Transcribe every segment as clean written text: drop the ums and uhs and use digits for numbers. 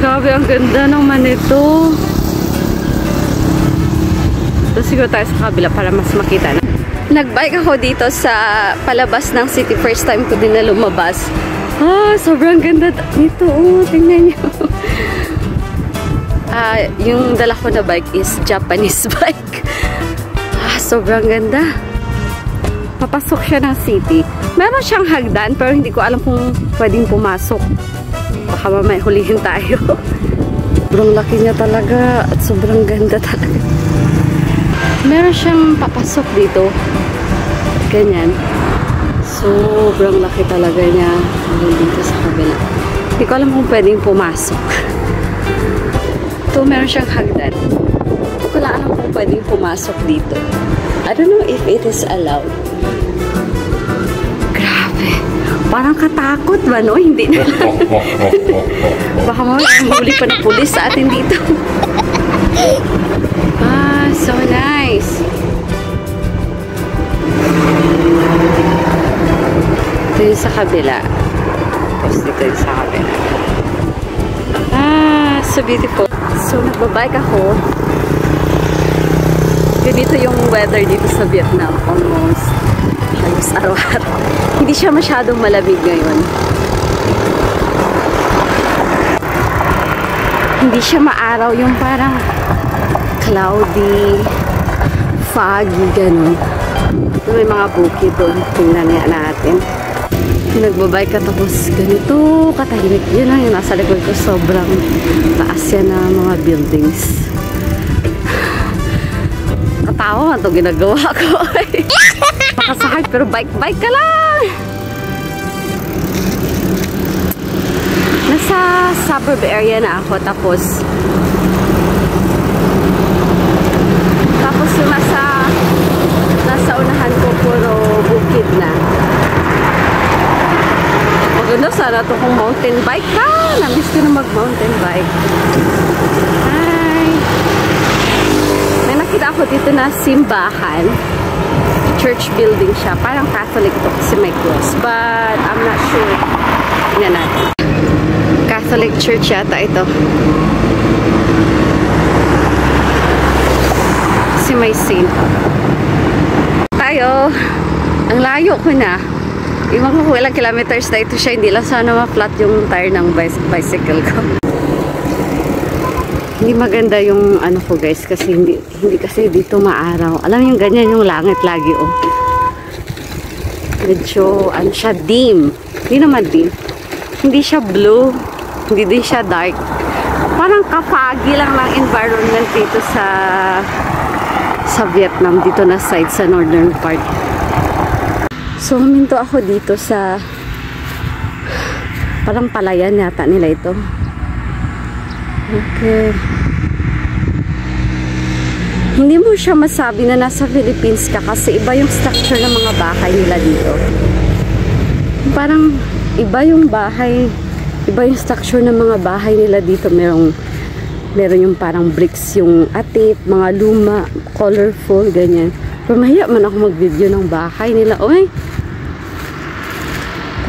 Grabe, ang ganda naman ito. So, siguro tayo sa kabila para mas makita na. Nag-bike ako dito sa palabas ng city. First time ko din na lumabas. Sobrang ganda nito. Tingnan nyo. Yung dala ko na bike is Japanese bike. Sobrang ganda. Papasok siya ng city. Meron siyang hagdan pero hindi ko alam kung pwedeng pumasok. Baka mamaya hulihin tayo. Sobrang laki niya talaga at sobrang ganda talaga. Meron siyang papasok dito. Ganyan. Sobrang laki talaga niya. Dito sa kabila. Hindi ko alam kung pwedeng pumasok. Ito, meron siyang hagdan. Hindi ko lang alam kung pwedeng pumasok dito. I don't know if it is allowed. Grabe. Parang katakot ba, no? Hindi na lang. Baka mamaya huli pa na pulis sa atin dito. So nice. Ito yung sa kabila. Tapos dito yung sa kabila. So beautiful. So nagbabike ako. Ganito yung weather dito sa Vietnam. Almost halos araw-araw. Hindi siya masyadong malamig ngayon. Hindi siya maaraw. Yung parang cloudy, foggy, ganun. May mga bukid doon. Tingnan natin. Nagbabike ka tapos ganito katahimik. Yun lang yung nasa likod ko. Sobrang taas yan na mga buildings. Katawa nga ito ginagawa ko. Makasakit pero bike ka lang. Nasa suburb area na ako tapos yung nasa unahan ko puro bukid na. Maganda sana ito kung mountain bike ka. Namiss ko na mag mountain bike. Hi! May nakita ako dito na simbahan. Church building siya. Parang Catholic ito kasi may cross. But I'm not sure. Tingnan natin. Catholic church yata ito. Kasi may saint. Tayo. Ang layo ko na. Iwan ko kung ilang kilometers na ito siya. Hindi lang sana ma-flat yung tire ng bicycle ko. Hindi maganda yung ano ko guys. Kasi hindi kasi dito maaraw. Alam yung ganyan yung langit lagi oh. Medyo ano siya dim. Hindi naman dim. Hindi siya blue. Hindi din siya dark. Parang ka-foggy lang ng environment dito sa Vietnam. Dito na side sa northern part. So, huminto ako dito sa parang palayan yata nila ito. Okay. Hindi mo siya masabi na nasa Philippines ka kasi iba yung structure ng mga bahay nila dito. Parang iba yung bahay, iba yung structure ng mga bahay nila dito. Meron yung parang bricks yung atip, mga luma, colorful, ganyan. Pero mahiya man ako mag-video ng bahay nila. Oy!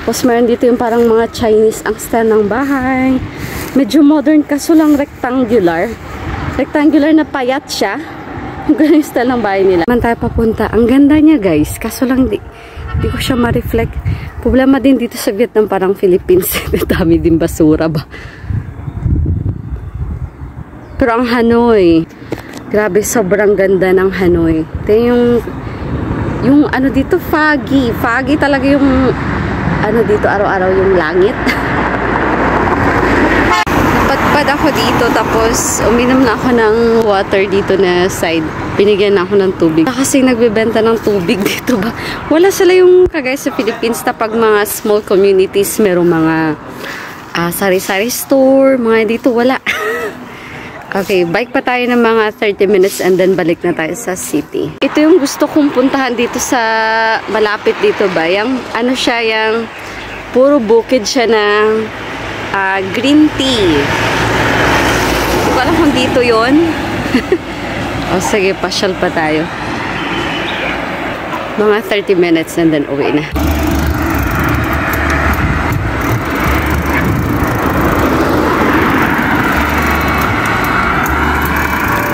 Tapos meron dito yung parang mga Chinese ang style ng bahay. Medyo modern kaso lang rectangular. Rectangular na payat siya. Ganun yung style ng bahay nila. Man tayo papunta. Ang ganda niya guys. Kaso lang di ko siya ma-reflect. Problema din dito sa Vietnam parang Philippines. Dami din basura ba. Pero ang Hanoi. Grabe, sobrang ganda ng Hanoi. Ito yung ano dito, foggy. Foggy talaga yung ano dito, araw-araw yung langit. Napadpad ako dito, tapos uminom na ako ng water dito na side. Binigyan na ako ng tubig. Kasi nagbebenta ng tubig dito ba? Wala sila yung kagaya sa Philippines na pag mga small communities, merong mga sari-sari store, mga dito wala. Okay, bike pa tayo ng mga 30 minutes and then balik na tayo sa city. Ito yung gusto kong puntahan dito sa malapit dito ba? Yung ano siya, yung puro bukid siya ng green tea. Hindi ko alam kung dito yun. O sige, pasyal pa tayo. Mga 30 minutes and then uwi na.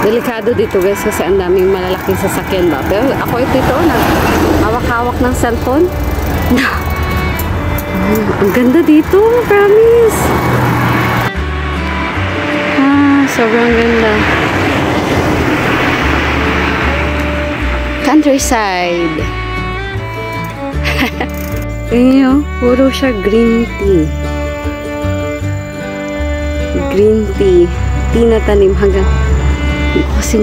Delikado dito guys kasi ang daming malalaking sasakyan ba. Pero ako ito hawak-hawak ng cellphone. Ang ganda dito, promise. Sobrang ganda. Countryside. Ayun, puro siya green tea. Green tea. Tea na tanim hanggang kasi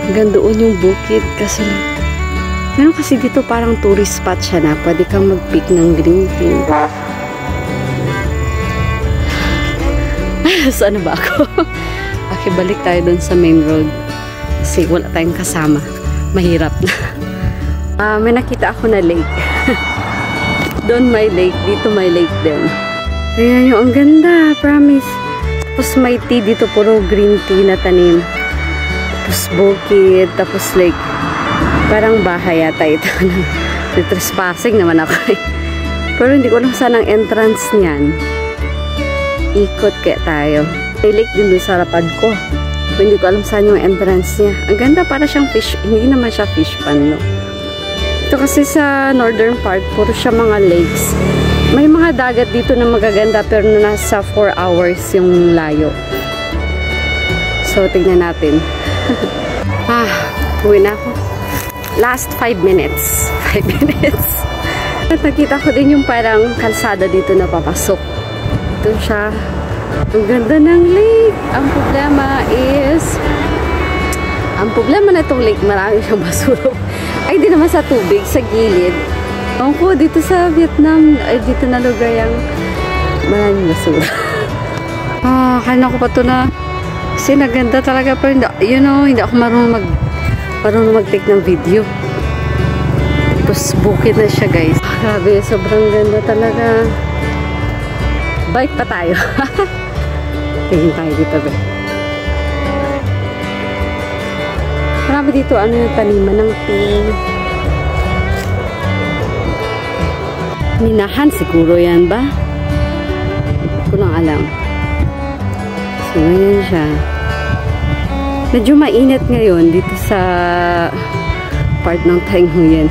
hanggang doon yung bukid kasi meron kasi dito parang tourist spot siya na pwede kang mag-pick ng green tea. Saan ba ako? Okay, balik tayo dun sa main road kasi wala tayong kasama. Mahirap na. May nakita ako na lake. Doon may lake, dito may lake din. Ayan yung, ang ganda, promise. Tapos may tea dito, puro green tea na tanim. Tapos bukid, tapos like, parang bahay yata ito. Trespassing naman ako eh. Pero hindi ko alam saan ang entrance niyan. Ikot kaya tayo. May lake din doon sa lapad ko. Pero hindi ko alam saan yung entrance niya. Ang ganda, para siyang fish, hindi naman siya fish pan, no? Ito kasi sa northern part, puro siya mga lakes. May mga dagat dito na magaganda pero nasa 4 hours yung layo. So, tignan natin. Uwi na ako. Last 5 minutes. 5 minutes. At nakita ko din yung parang kalsada dito na papasok. Ito siya. Ang ganda ng lake. Ang problema na itong lake, marami siyang basura. Ay, di naman sa tubig, sa gilid. Ako, dito sa Vietnam, ay dito na lugar yung maraming basura. Kala ko pa ito na kasi naganda talaga pero you know, hindi ako marunong mag-take ng video. Tapos bukid na siya guys. Grabe, sobrang ganda talaga. Bike pa tayo. Tingin tayo dito ba. Marami dito ano yung taniman ng tea. Minahan siguro yan ba? Hindi ko lang alam. So, ganyan siya. Medyo mainit ngayon dito sa part ng Thanh Nguyen.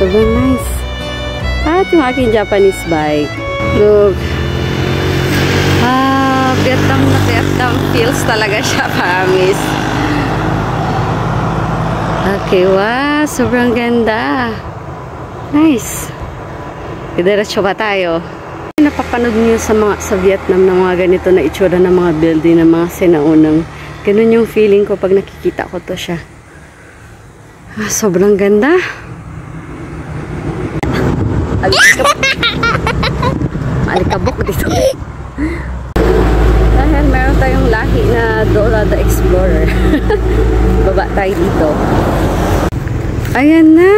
So, very nice. At yung aking Japanese bike. Look. Vietnam na Vietnam feels talaga siya, promise. Okay, wow. Sobrang ganda. Nice. Diretso ba tayo? Napapanood niyo sa Vietnam ng mga ganito na itsura ng mga building ng mga sinaunang. Ganun yung feeling ko pag nakikita ko to siya. Sobrang ganda. Alikabok dito. Dahil meron tayong lahi na Dora the Explorer. Baba tayo dito. Ayan na.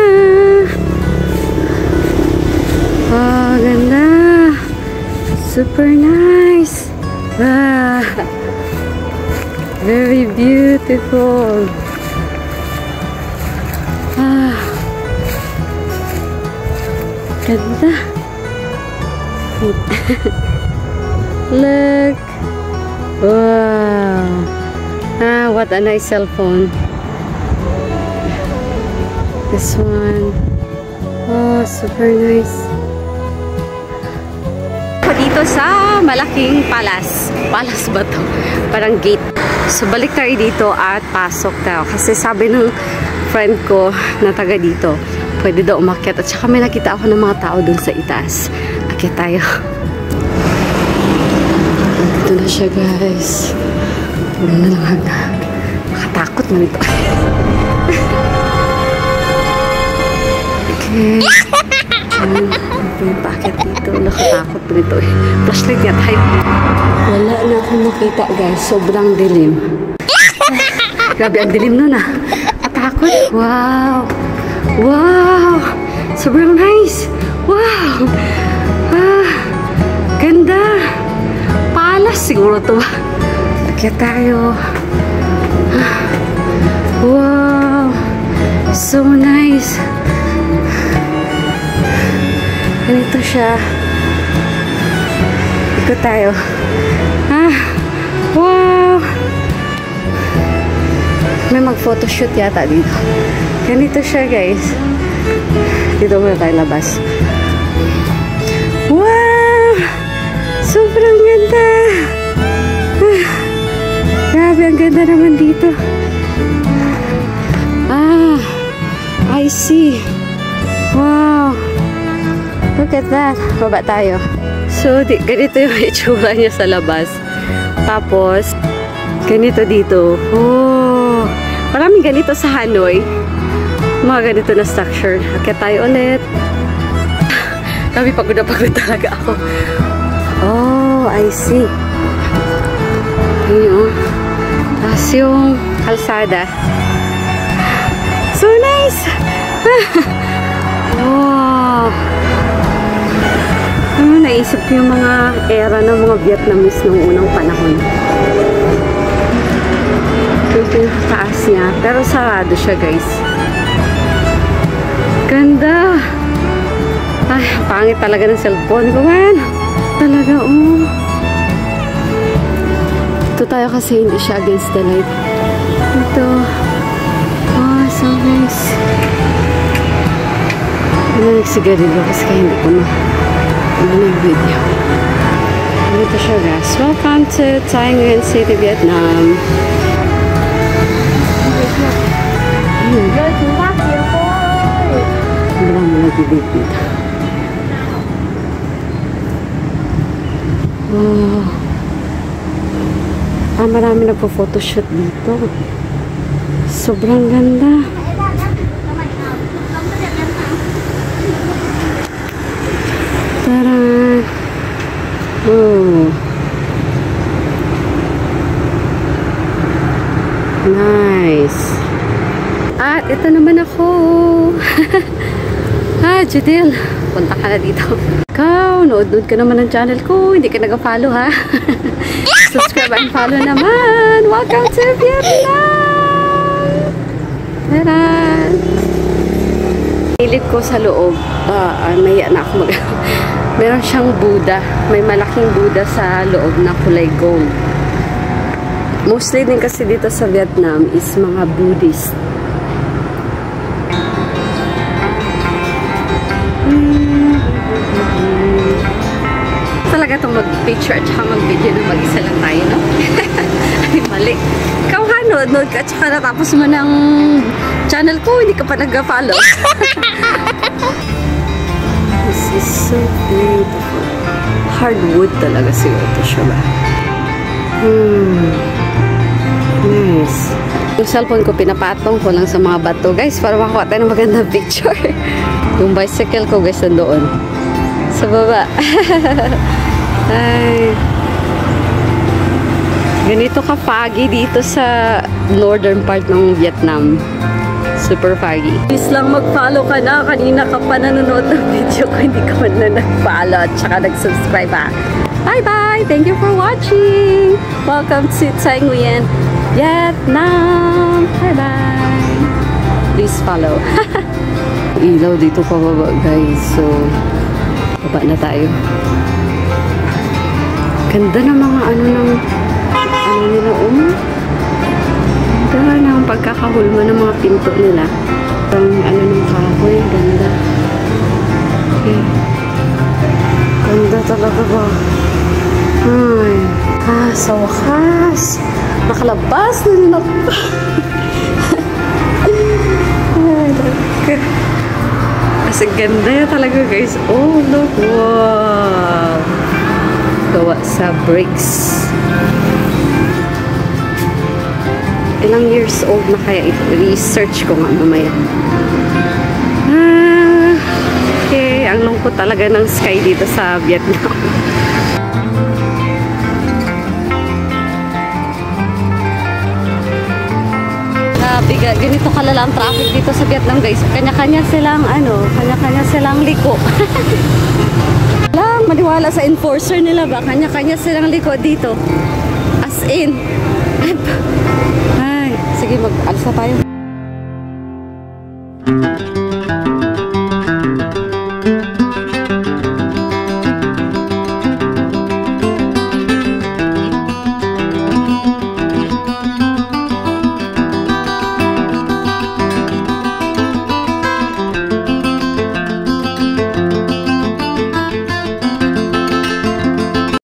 Ganda. Super nice. Very beautiful. Ganda. Look. Wow. What a nice cell phone. This one. Oh, super nice. Dito sa malaking palace. Palace ba to? Parang gate. So, balik tayo dito at pasok tayo. Kasi sabi ng friend ko na taga dito, pwede daw umakyat. At saka may nakita ako ng mga tao dun sa itaas. Akyat tayo. Dito na siya, guys. Ganda lang hanggang. Nakatakot na nito. Okay. Yung packet dito, nakatakot dito eh. Flashlight niya tayo. Wala na akong makita guys, sobrang dilim. Grabe ang dilim nun ah. Katakot. Wow. Wow. Sobrang nice. Wow. Ganda. Palace siguro to. Kaya tayo. Wow. So nice. Ganito siya. Ikot tayo. Wow! May mag-photoshoot yata dito. Ganito siya, guys. Dito muna tayo labas. Wow! Sobrang ganda! Grabe, ang ganda naman dito. I see. Wow! Look at that. Baba tayo. So, ganito yung itsura niya sa labas. Tapos, ganito dito. Oh! Maraming ganito sa Hanoi. Mga ganito na structure. Akit tayo ulit. Grabe, pagod na pagod talaga ako. Oh, I see. Ayun. Tapos yung kalsada. So nice! Wow! Naisip ko yung mga era ng mga Vietnamese nung unang panahon. Yung pinakataas niya. Pero sarado siya, guys. Ganda! Ay, pangit talaga ng cellphone ko, man. Talaga, oh. Ito tayo kasi hindi siya against the light. Ito. Oh, so nice. Ano nagsigarilyo kasi kaya hindi ko na yung video. Ito siya, guys. Welcome to Tay Nguyen City, Vietnam. Wala mo nag-date dito. Oh. Marami nagpo-photoshoot dito. Sobrang ganda. Tara! Oh. Nice. At ito naman ako. Judel. Punta ka na dito. Ikaw, nood-nood ka naman ng channel ko. Hindi ka nag-follow, ha? Subscribe and follow naman. Welcome to Vietnam! Tara! Hilig ko sa loob. May na ako meron siyang Buddha. May malaking Buddha sa loob na kulay gold. Mostly din kasi dito sa Vietnam is mga Buddhist. Talaga itong mag-picture at saka mag-video na mag-isa lang tayo, no? Ay, mali. Ikaw ha, nood ka at saka natapos mo ng channel ko, hindi ka pa nag-follow. This is so beautiful. Hardwood talaga siguro ito siya ba? Nice. Yung cellphone ko, pinapatong ko lang sa mga bato, guys, para makakuha tayo ng magandang picture. Yung bicycle ko, guys, nandoon. Sa baba. Ay. Ganito ka-foggy dito sa northern part ng Vietnam. Super foggy. Please lang mag-follow ka na. Kanina ka pa nanonood ng video ko. Hindi ka man na nag-follow at saka nag-subscribe, ha. Bye-bye! Thank you for watching! Welcome to Tay Nguyen, Vietnam! Bye-bye! Please follow. Ilaw dito pababa, guys. So, baba na tayo. Ganda ng mga nila, ganda ng pagkakahulma ng mga pinto nila. Ang ng kahoy, ganda. Okay. Ganda talaga ba? Ay. Sa wakas. Nakalabas na rin ako. Ay, talaga. Kasi ganda yan talaga, guys. Oh, look. Wow. Gawa sa bricks. Ilang years old na kaya ito? Research ko nga mamaya. Okay. Ang lungkot talaga ng sky dito sa Vietnam. Ganito kalala ang traffic dito sa Vietnam, guys. Kanya-kanya silang liko. Lang, maniwala sa enforcer nila ba? Kanya-kanya silang liko dito. As in. Ay, sige, mag-alis na tayo.